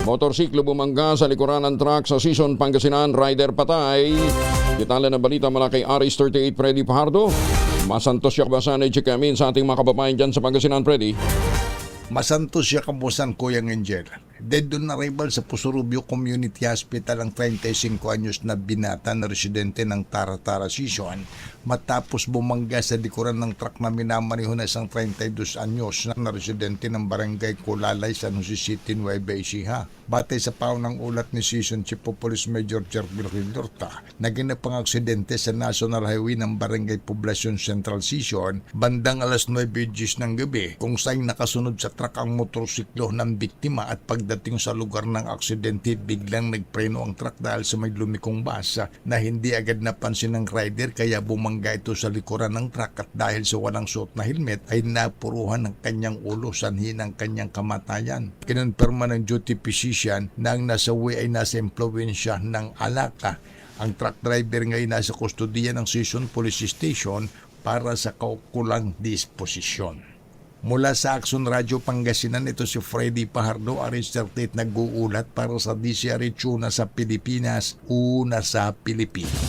Motorsiklo bumangga sa likuran ng truck sa Sison, Pangasinan, rider patay. Detalye ng balita mula kay Aris 38 Freddy Pajardo. Masantos siya kabasan ay chikamin sa ating mga kababayan dyan sa Pangasinan, Freddy. Masantos siya kabusan, Kuyang Angel. Dead on arrival sa Pusurubio Community Hospital ang 35 anyos na binata na residente ng Tara-Tara Sison matapos bumangga sa likuran ng truck na minamaniho na isang 32 anyos na residente ng Barangay Kulalay, San Jose City, Nueva Ecija. Batay sa paunang ulat ni Sison Chief of Police Major Jervil Quilorta, naginap ang aksidente sa National Highway ng Barangay Poblacion Central Sison bandang alas 9:10 ng gabi, kung saan nakasunod sa truck ang motorsiklo ng biktima at pagdating sa lugar ng aksidente biglang nagpreno ang truck dahil sa may lumikong basa na hindi agad napansin ng rider, kaya bumangga ito sa likuran ng truck at dahil sa walang suot na helmet ay napuruhan ng kanyang ulo, sanhi ng kanyang kamatayan. Kinonfirma ng duty physician na ang nasawi ay nasa impluwensya ng alaka. Ang truck driver ngayon nasa kustodiya ng Sison Police Station para sa kaukulang disposisyon. Mula sa Action Radio Pangasinan, ito si Freddy Pajardo, Aris 38, nag-uulat para sa DCRH, una sa Pilipinas, una sa Pilipinas.